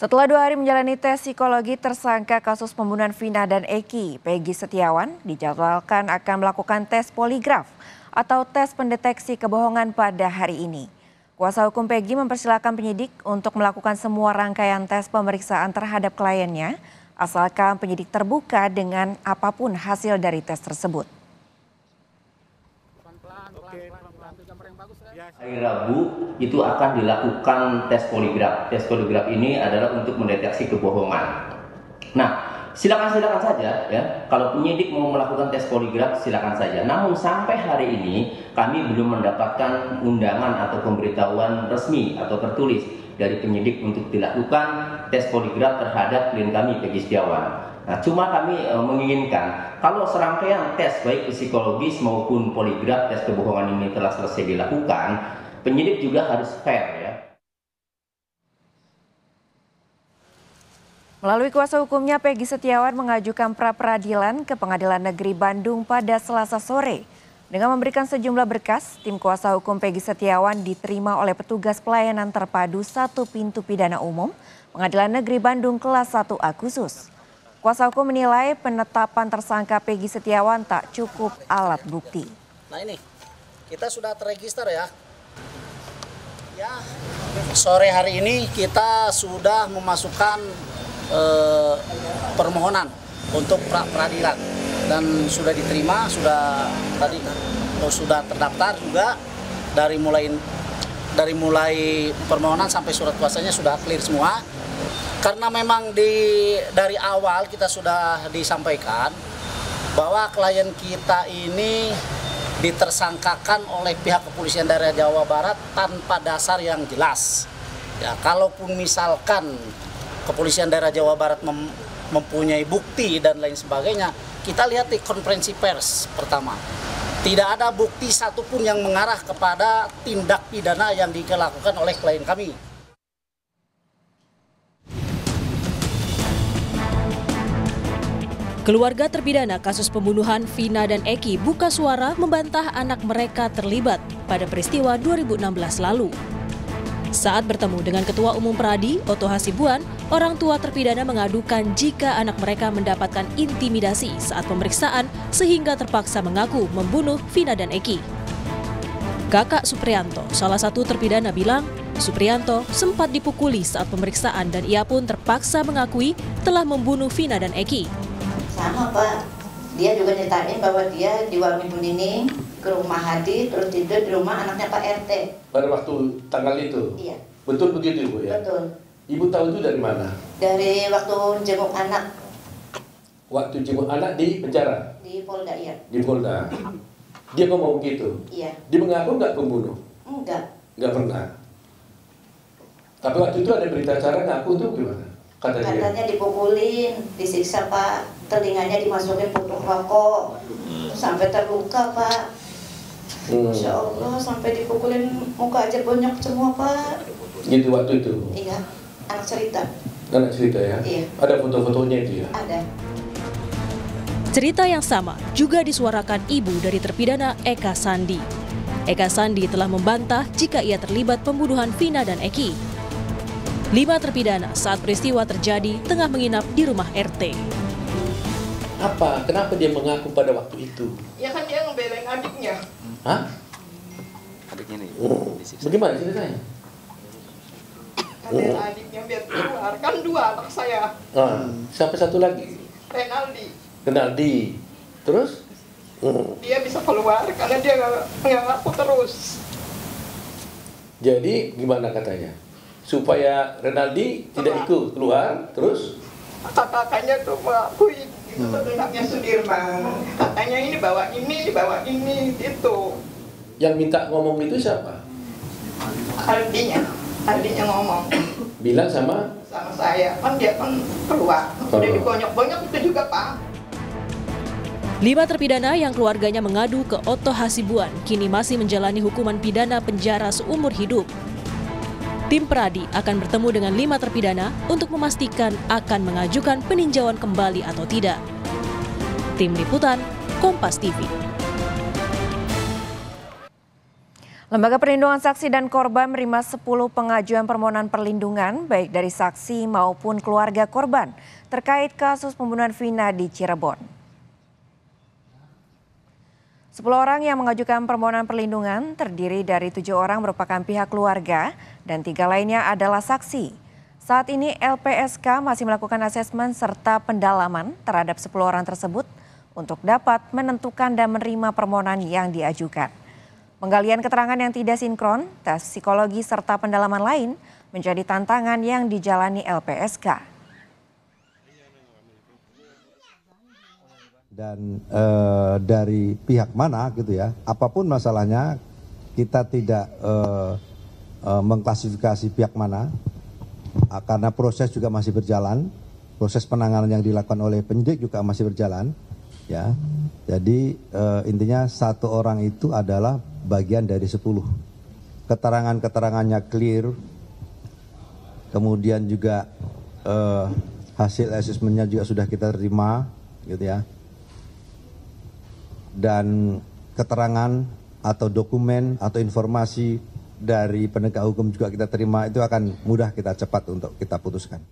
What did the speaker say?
Setelah 2 hari menjalani tes psikologi, tersangka kasus pembunuhan Vina dan Eki, Peggy Setiawan, dijadwalkan akan melakukan tes poligraf atau tes pendeteksi kebohongan pada hari ini. Kuasa hukum Peggy mempersilahkan penyidik untuk melakukan semua rangkaian tes pemeriksaan terhadap kliennya, asalkan penyidik terbuka dengan apapun hasil dari tes tersebut. Hari Rabu itu akan dilakukan tes poligraf. Tes poligraf ini adalah untuk mendeteksi kebohongan. Nah, silakan saja ya. Kalau penyidik mau melakukan tes poligraf, silakan saja. Namun sampai hari ini kami belum mendapatkan undangan atau pemberitahuan resmi atau tertulis dari penyidik untuk dilakukan tes poligraf terhadap klien kami Peggy Setiawan. Nah, cuma kami menginginkan kalau serangkaian tes baik psikologis maupun poligraf tes kebohongan ini telah selesai dilakukan, penyidik juga harus fair ya. Melalui kuasa hukumnya, Peggy Setiawan mengajukan pra-peradilan ke Pengadilan Negeri Bandung pada Selasa sore. Dengan memberikan sejumlah berkas, tim kuasa hukum Peggy Setiawan diterima oleh petugas pelayanan terpadu 1 pintu pidana umum Pengadilan Negeri Bandung kelas 1A khusus. Kuasa hukum menilai penetapan tersangka Peggy Setiawan tak cukup alat bukti. Nah ini, kita sudah terregister ya. Sore hari ini kita sudah memasukkan permohonan untuk pra-peradilan dan sudah diterima, sudah terdaftar juga dari mulai permohonan sampai surat kuasanya sudah clear semua. Karena memang dari awal kita sudah disampaikan bahwa klien kita ini ditersangkakan oleh pihak kepolisian daerah Jawa Barat tanpa dasar yang jelas. Ya, kalaupun misalkan kepolisian daerah Jawa Barat mempunyai bukti dan lain sebagainya, kita lihat di konferensi pers pertama. Tidak ada bukti satupun yang mengarah kepada tindak pidana yang dilakukan oleh klien kami. Keluarga terpidana kasus pembunuhan Vina dan Eki buka suara membantah anak mereka terlibat pada peristiwa 2016 lalu. Saat bertemu dengan Ketua Umum Pradi, Otto Hasibuan, orang tua terpidana mengadukan jika anak mereka mendapatkan intimidasi saat pemeriksaan sehingga terpaksa mengaku membunuh Vina dan Eki. Kakak Suprianto, salah satu terpidana, bilang Suprianto sempat dipukuli saat pemeriksaan dan ia pun terpaksa mengakui telah membunuh Vina dan Eki. Sama Pak, dia juga nyeritain bahwa dia di Warmi Bunining ke rumah Hadi, terus tidur di rumah anaknya Pak RT. Pada waktu tanggal itu? Iya. Betul begitu Ibu ya? Betul. Ibu tahu itu dari mana? Dari waktu jenguk anak. Waktu jenguk anak di penjara? Di Polda, iya. Di Polda. Dia ngomong begitu? Iya. Dia mengaku nggak pembunuh? Enggak. Nggak pernah. Tapi waktu itu ada berita acara ngaku tuh gimana? Katanya dipukulin, disiksa Pak, telinganya dimasukin puntung rokok, sampai terluka Pak. Masya Allah, sampai dipukulin muka aja bonyok semua Pak. Gitu waktu itu? Iya, anak cerita. Anak cerita ya? Iya. Ada foto-fotonya itu ya? Ada. Cerita yang sama juga disuarakan ibu dari terpidana Eka Sandi. Eka Sandi telah membantah jika ia terlibat pembunuhan Vina dan Eki. 5 terpidana saat peristiwa terjadi tengah menginap di rumah RT. Apa? Kenapa dia mengaku pada waktu itu? Ya kan dia ngebelain adiknya. Hah? Adiknya nih. Bagaimana ceritanya? Ngebelain adiknya biar keluar. Kan 2 anak saya. Sampai satu lagi? Renaldi. Terus? Dia bisa keluar karena dia nggak ngaku terus. Jadi gimana katanya? Supaya Renaldi tidak ikut keluar, terus? Kakaknya tuh mengakui itu anaknya Sudirman. Katanya ini bawa ini, gitu. Yang minta ngomong itu siapa? Ardinya ngomong. Bilang sama Saya, kan dia kan keluar. Udah dibonyok-bonyok itu juga Pak. 5 terpidana yang keluarganya mengadu ke Otto Hasibuan kini masih menjalani hukuman pidana penjara seumur hidup. Tim Pradi akan bertemu dengan 5 terpidana untuk memastikan akan mengajukan peninjauan kembali atau tidak. Tim Liputan, Kompas TV. Lembaga Perlindungan Saksi dan Korban menerima 10 pengajuan permohonan perlindungan baik dari saksi maupun keluarga korban terkait kasus pembunuhan Vina di Cirebon. 10 orang yang mengajukan permohonan perlindungan terdiri dari 7 orang merupakan pihak keluarga dan 3 lainnya adalah saksi. Saat ini LPSK masih melakukan asesmen serta pendalaman terhadap 10 orang tersebut untuk dapat menentukan dan menerima permohonan yang diajukan. Penggalian keterangan yang tidak sinkron, tes psikologi serta pendalaman lain menjadi tantangan yang dijalani LPSK. Dan dari pihak mana gitu ya, apapun masalahnya kita tidak mengklasifikasi pihak mana, karena proses juga masih berjalan, proses penanganan yang dilakukan oleh penyidik juga masih berjalan. Ya, jadi intinya 1 orang itu adalah bagian dari 10. Keterangannya clear, kemudian juga hasil asesmennya juga sudah kita terima, gitu ya. Dan keterangan atau dokumen atau informasi dari penegak hukum juga kita terima, itu akan mudah kita cepat untuk kita putuskan.